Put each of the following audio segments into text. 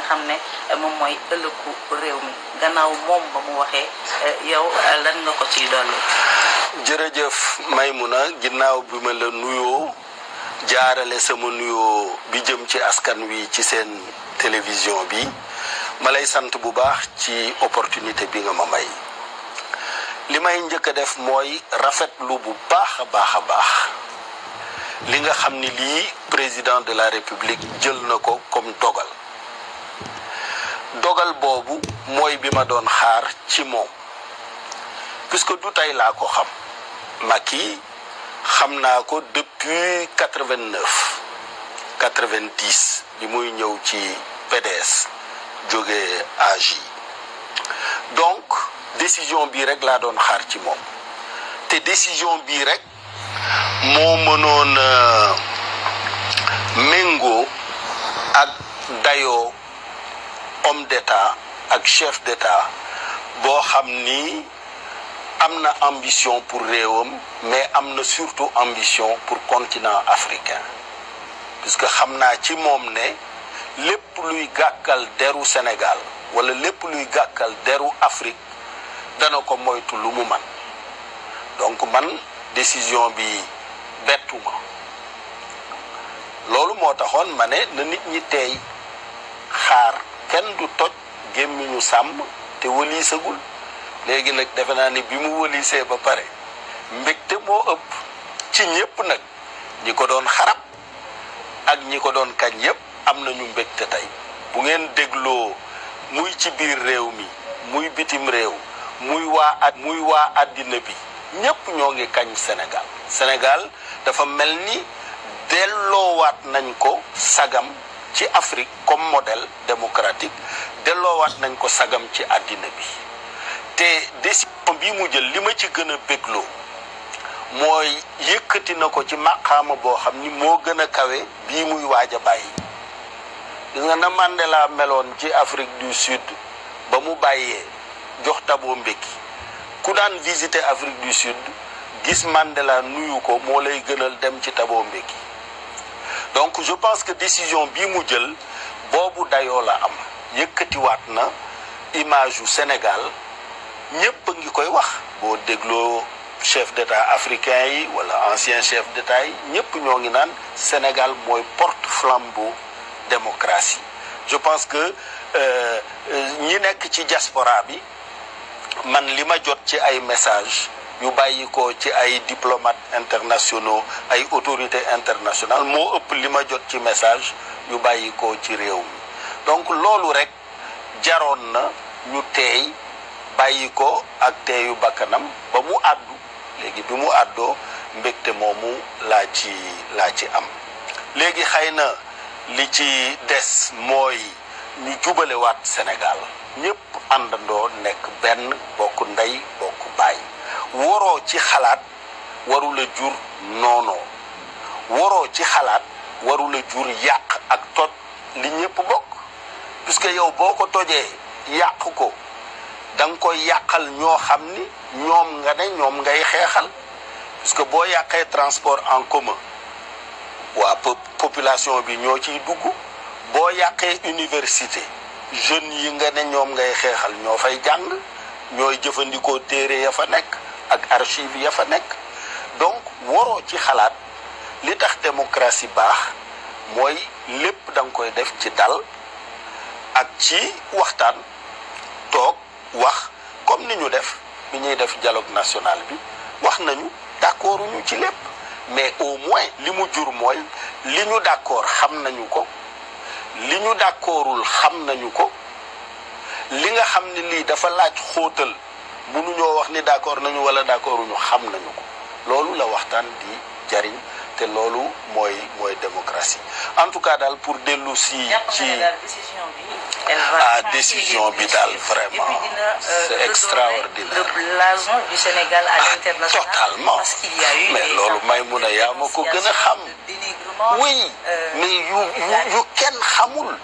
xam ne moom mooy ëllëgu réew mi gannaaw moom ba mu waxee yow lan nga ko ciy dolli. jërëjëf Maymuna ginnaaw bi ma la nuyoo jaarale sama nuyoo bi jëm ci askan wi ci seen télévision bi ma lay sant bu baax ci opportunité bi nga ma may li may njëkk a def mooy rafetlu bu baax a baax li nga xam ni lii président de la république jël na ko comme dogal boobu mooy bi ma doon xaar ci moom puisque du tey laa ko xam Macky xam naa ko depuis 89 90 bi muy ñëw ci PDS jóge AJ donc décision bii rek laa doon xaar ci moom te décision bii rek moo mënoon méngoo ak dayoo homme d'état ak chef d'état boo xam ni am na ambition pour réewam mais am na surtout ambition pour continent africain puisque xam naa ci moom ne lépp luy gàkkal deru Sénégal wala lépp luy gàkkal deru Afrique dana ko moytu lu mu man donc man décision bi bettuma loolu moo taxoon ma ne na nit ñi teey xaar kenn du toj gémmiñu sàmm te wëliisagul léegi nag defe naa ni bi mu wëliisee ba pare mbégte moo ëpp ci ñépp nag ñi ko doon xarab ak ñi ko doon kañ yépp am nañu mbégte tey bu ngeen dégloo muy ci biir réew mi muy bitim réew muy waa àddina bi ñépp ñoo ngi kañ Sénégal dafa mel ni delloowaat nañ ko sagam ci Afrique comme modèle démocratique delloowaat nañ ko sagam ci àddina bi te décision bii mu jël li ma ci gën a bégloo mooy yëkkati na ko ci maqaama boo xam ni moo gën a kawe bii muy waaj a bàyyi gis nga na Mandela meloon ci Afrique du Sud ba mu bàyyee jox Thabo Mbeki ku daan visiter Afrique du Sud gis Mandela nuyu ko moo lay gënal dem ci Thabo Mbeki donc je pense que décision bii mu jël boobu dayoo la am yëkkatiwaat na image yu Sénégal ñépp a ngi koy wax boo dégloo chef d'état africain yi wala ancien chef d'état yi ñépp ñoo ngi naan Sénégal mooy porte-flambeau démocratie je pense que ñi nekk ci diaspora bi man li ma jot ci ay message yu bàyyi ko ci ay diplomates internationaux ay autorités internationales moo ëpp li ma jot ci message yu bàyyi ko ci réew mi donc loolu rek jaroon na ñu teey bàyyi ko ak teeyu bakkanam ba mu àddu léegi bi mu àddoo mbégte moomu laa ci am léegi xëy na li ci des mooy ñu jubalewaat Sénégal ñépp àndandoo nekk benn bokk ndey bokk baay waroo ci xalaat warula jur noonoo waroo ci xalaat warula jur yàq ak toj li ñépp bokk puisque yow boo ko tojee yàq ko da nga koy yàqal ñoo xam ni ñoom nga ne ñoom ngay xeexal puisque boo yàqee transport en commun waa population bi ñoo ciy dugg boo yàqee université jeunes yi nga ne ñoom ngay xeexal ñoo fay jàng ñooy jëfandikoo téere ya fa nekk ak archive ya fa nekk donc waroo ci xalaat li tax démocratie baax mooy lépp da nga koy def ci dal ak ci waxtaan toog wax comme ni ñu def bi ñuy def dialogue national bi wax nañu d'accord ñu ci lépp mais au moins li mu jur mooy li ñu d'accord xam nañu ko li ñu d'accordul xam nañu ko li nga xam ne lii dafa laaj xóotal mënuñoo wax ni d'accord nañu wala d'accorduñu xam nañu ko loolu la waxtaan di jariñ te loolu mooy démocratie en tout cas daal pour dellu si ci décision bi daal vraiment c'est extraordinaire. le blason du Sénégal à l'international. Totalement. Parce qu'il y a eu mais loolu Maïmouna yaa ma ko gën a xam. oui mais yu kenn xamul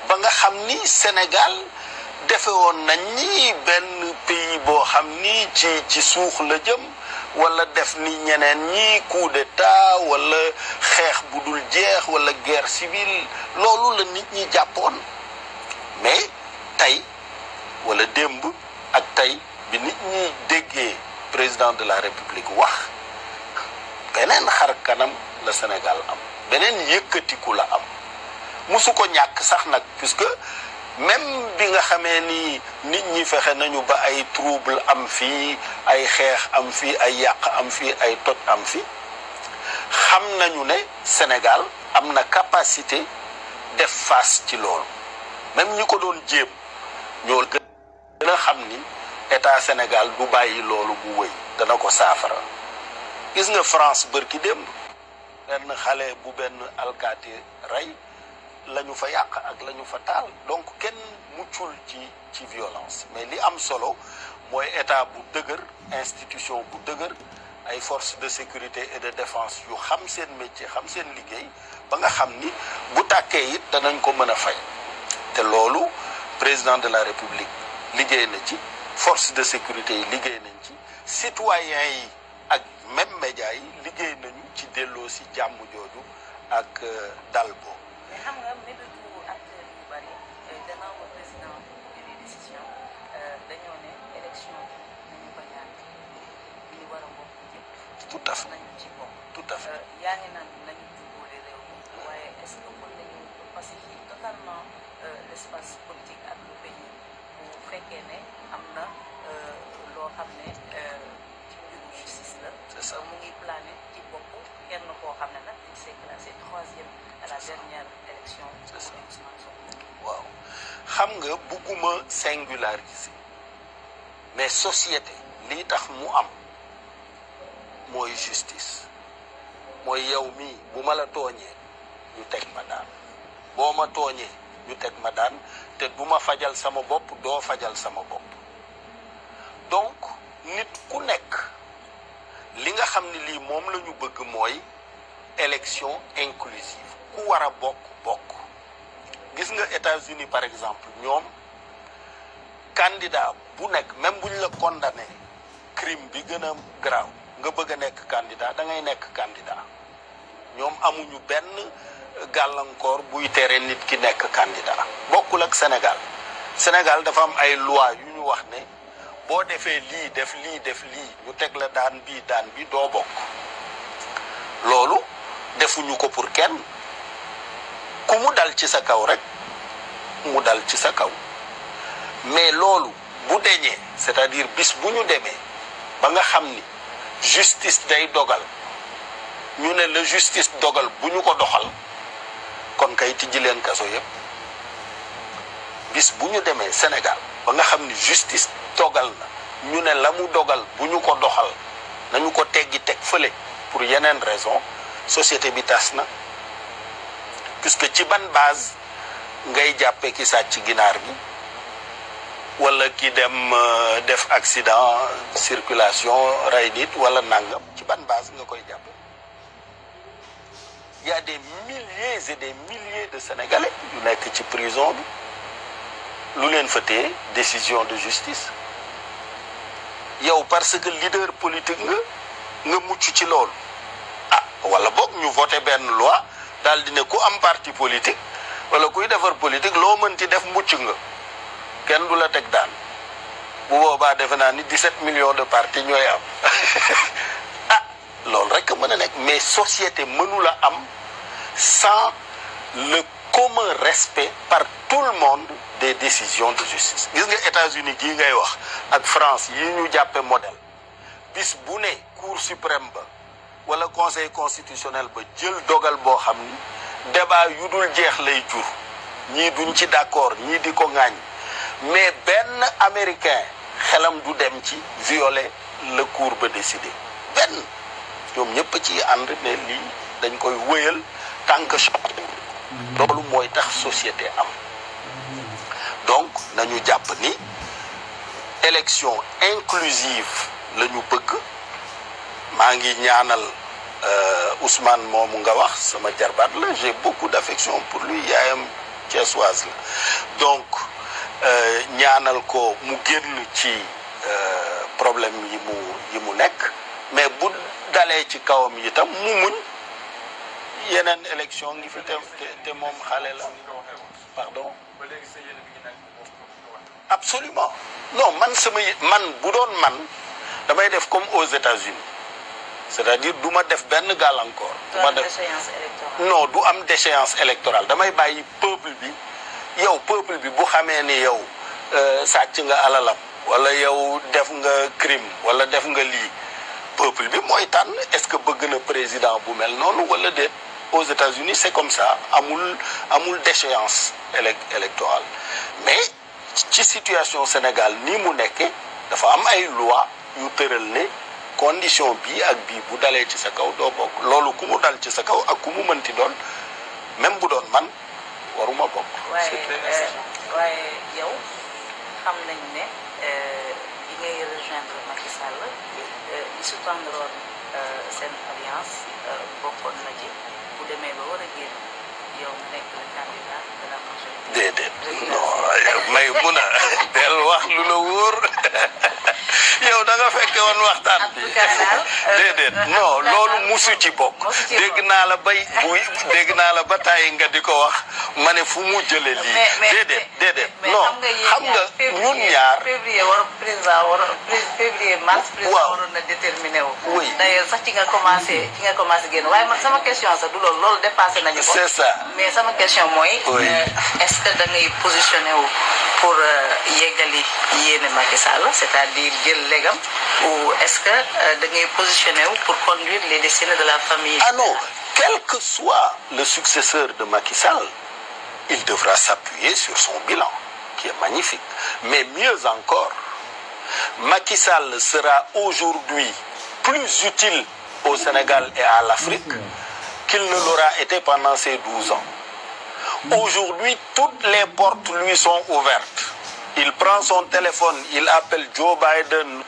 ba nga xam ni Sénégal defe woon nañ ni benn pays boo xam ni ci suux la jëm wala def ni ñeneen ñi coup d'état wala xeex bu dul jeex wala guerre civile loolu la nit ñi jàppoon mais tey wala démb ak tey bi nit ñi déggee président de la république wax beneen xar kanam la Sénégal am beneen yëkkatiku la am musu ko ñàkk sax nag puisque même bi nga xamee ni nit ñi fexe nañu ba ay trouble am fii ay xeex am fii ay yàq am fii ay toj am fii xam nañu ne Sénégal am na capacité def face ci loolu même ñi ko doon jéem ñoo gën a xam ni état Sénégal du bàyyi loolu bu wëy dana ko saafara gis nga France bërki démb benn xale bu benn alkaati rey lañu fa yàq ak lañu fa taal donc kenn muccul ci violence mais li am solo mooy état bu dëgër institution bu dëgër ay forces de sécurité et de défense yu xam seen métier xam seen liggéey ba nga xam ni bu tàkkee it danañ ko mën a fay te loolu président de la république liggéey na ci force de sécurité yi liggéey nañ ci citoyens yi ak même médias yi liggéey nañu ci delloo si jàmm jooju ak dal boobu. mais xam nga mébétu acteurs yu bari gannaaw ba président jëlee décision dañoo ne élection nañu ko ñaan ñi war a bokk yëpp. tout à fait nañu ci bokk. tout à fait yaa ngi naan nañu jubóole réew mi waaye est-ce que mën nañu pacifier totalement l'espace politique ak le pays bu fekkee ne am na loo xam ne ci mbiru justice la. c'est ça mu ngi plané ci bopp kenn koo xam ne nag il s'est classé 3e à la dernière élection. c'est ça Ousmane Sonko. waaw xam nga bugguma singulariser mais société lii tax mu am mooy justice mooy yow mii bu ma la tooñee ñu teg ma daan boo ma tooñee ñu teg ma daan te bu ma fajal sama bopp doo fajal sama bopp donc nit ku nekk li nga xam ni lii moom la ñu bëgg mooy élection inclusive ku war a bokk gis nga États-Unis par exemple ñoom candidat bu nekk même buñ la condamné crime bi gën a grave nga bëgg a nekk candidat da ngay nekk candidat ñoom amuñu benn gàllankoor buy tere nit ki nekk candidat bokkul ak Sénégal dafa am ay loi yu ñu wax ne boo defee lii def lii ñu teg la daan bi doo bokk loolu defuñu ko pour kenn ku mu dal ci sa kaw rek mu dal ci sa kaw mais loolu bu deñee c'est-à-dire bis bu ñu demee ba nga xam ni justice day dogal ñu ne la justice dogal bu ñu ko doxal kon kay tijji leen kaso yépp bis bu ñu demee Sénégal ba nga xam ni justice dogal na ñu ne la mu dogal bu ñu ko doxal nañu ko teggi teg fële pour yeneen raison société bi tas na puisque ci ban base ngay jàppee ki sàcc ginaar gi wala ki dem def accident circulation rey nit wala nangam ci ban base nga koy jàppe il y a des milliers et des milliers de Sénégalais yu nekk ci prison bi lu leen fa téye décision de justice yow parce que leader politique nga mucc ci loolu ah wala boog ñu voté benn loi daal di ne ku am parti politique wala kuy defar politique loo mën ci def mucc nga kenn du la teg daan bu boobaa defe naa ni 17 millions de partis ñooy am ah loolu rek mën a nekk mais société mënula am sans le commun respect par tout le monde des décisions de justice gis nga États-Unis gii ngay wax ak France yi ñu jàppe modèle bis bu ne Cour suprême ba wala Conseil constitutionnel ba jël dogal boo xam ni débat yu dul jeex lay jur ñii duñ ci d'accord ñii di ko ŋaañ mais benn américain xelam du dem ci violer le cour ba décider benn ñoom ñëpp ci ànd ne lii dañ koy wëyal tant que loolu mooy tax société am donc nañu jàpp ni élection inclusive la ñu bëgg maa ngi ñaanal Ousmane moomu nga wax sama jarbaat la j'ai beaucoup d'affection pour lui yaayam thiessoise la donc ñaanal ko mu génn ci problème yi mu nekk mais bu dalee ci kawam itam mu muñ yeneen élection ngi fi te moom xale la pardon absolument non man bu doon man damay def comme aux États-Unis c'est-à-dire du ma def benn gàllankoor. du ma def déchéance électorale. non du am déchéance électorale damay bàyyi peuple bi bu xamee ni yow sàcc nga alalam wala yow def nga crime wala def nga lii peuple bi mooy tànn est-ce que bëgg na président bu mel noonu wala déet. Aux États-Unis c'est comme ça amul déchéance électorale mais ci situation Sénégal nii mu nekkee dafa am ay loi yu tëral ne condition bii ak bii bu dalee ci sa kaw doo bokk loolu ku mu dal ci sa kaw ak ku mu mënti doon même bu doon man waruma bokk. waaye yow xam nañ ne yi ngay rejoindre Macky Sall ñi su tàndroon seen alliance bokkoon na ci bu demee ba war a génn yow nga nekk le candidat de la majorité. déedéet non may mun a del wax lu la wóor yow da nga fekke woon waxtaan bi déedéet non loolu musu ci bokk dégg naa la ba tàyyi nga di ko wax ma ne fu mu jële lii déedéet non xam nga ñun ñaar février mars président waroon na déterminé wu d'ailleurs sax ci nga commencé génn waaye man sama question sax du loolu dépassé nañu ko c'est ça mais sama question mooy est-ce que da ngay positionné wu pour yeggali yéene Macky Sall c'est-à-dire jël légam ou est-ce que da ngay positionné wu pour conduire les destinées de la famille. Ah non, quel que soit le successeur de Macky Sall, il devra s'appuyer sur son bilan qui est magnifique mais mieux encore Macky Sall sera aujourd'hui plus utile au Sénégal et à l'Afrique qu'il ne l'aura été pendant ces 12 ans. Aujourd'hui, toutes les portes lui sont ouvertes. Il prend son téléphone, il appelle Joe Biden.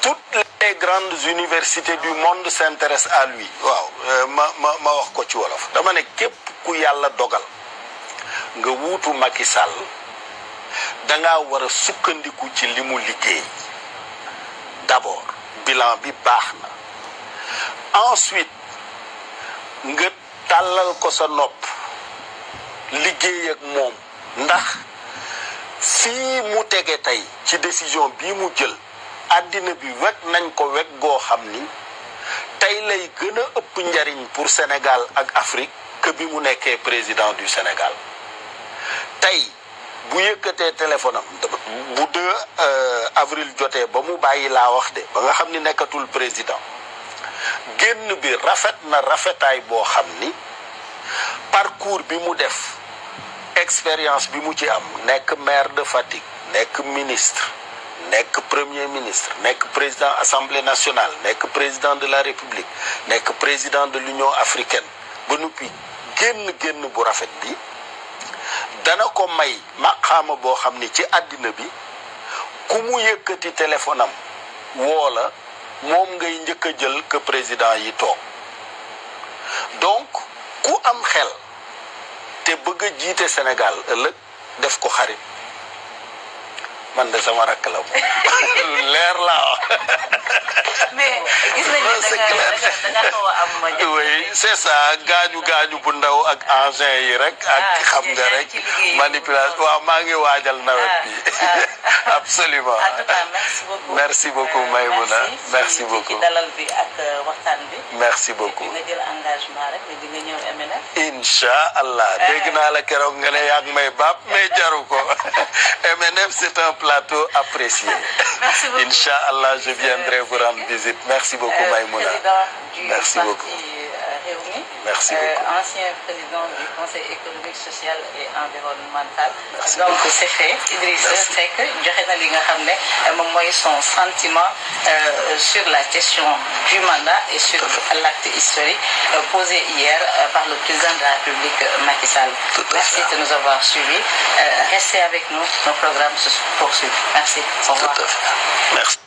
Toutes les grandes universités du monde s'intéressent à lui. waaw ma wax ko ci wolof dama ne képp ku yàlla dogal nga wuutu Macky Sall dangaa war a sukkandiku ci li mu liggéey d'abord bilan bi baax na ensuite nga tàllal ko sa nopp liggéey ak moom ndax fii mu tege tey ci décision bii mu jël àddina bi wekk nañ ko wekk goo xam ni tey lay gën a ëpp njariñ pour Sénégal ak Afrique que bi mu nekkee président du Sénégal tey bu yëkkatee téléphone am bu 2 avril jotee ba mu bàyyi laa wax de ba nga xam ni nekkatul président génn bi rafet na rafetaay boo xam ni parcours bi mu def expérience bi mu ci am nekk maire de Fatick nekk ministre nekk premier ministre nekk président assemblée nationale nekk président de la république nekk président de l'union africaine ba noppi génn bu rafet bi dana ko may maqaama boo xam ni ci àddina bi ku mu yëkkati téléphone am woo la moom ngay njëkk a jël que président yi toog donc ku am xel te bëgg a jiite Sénégal ëllëg def ko xarit man de sama rakk la leer laa mais gis nañu da nga xaw a am. oui c'est ça gaañu bu ndaw ak engin yi rek. ak xam nga rek manipulation waaw maa ngi waajal nawet bi. absolument en tout cas merci beaucoup. merci beaucoup Maïmouna merci beaucoup ci dalal bi ak waxtaan bi. merci beaucoup nga jël engagement rek ne di nga ñëw MNF. incha allah dégg naa la keroog nga ne yaa ngi may baab mais jaru ko MNF c'est un plateau apprécié. Merci beaucoup. Inch'Allah, je viendrai vous rendre visite. Merci beaucoup, Maïmouna. Merci beaucoup. Rewmi. Merci beaucoup. Ancien président du Conseil économique, social et environnemental. Merci donc beaucoup. c'est fait. Idrissa Seck joxe na li nga xam ne moom mooy son sentiment sur la question du mandat et sur l'acte historique posé hier par le président de la République Macky Sall. Merci de nous avoir suivis. Restez avec nous, nos programmes se poursuivent. Merci. Au revoir. Merci.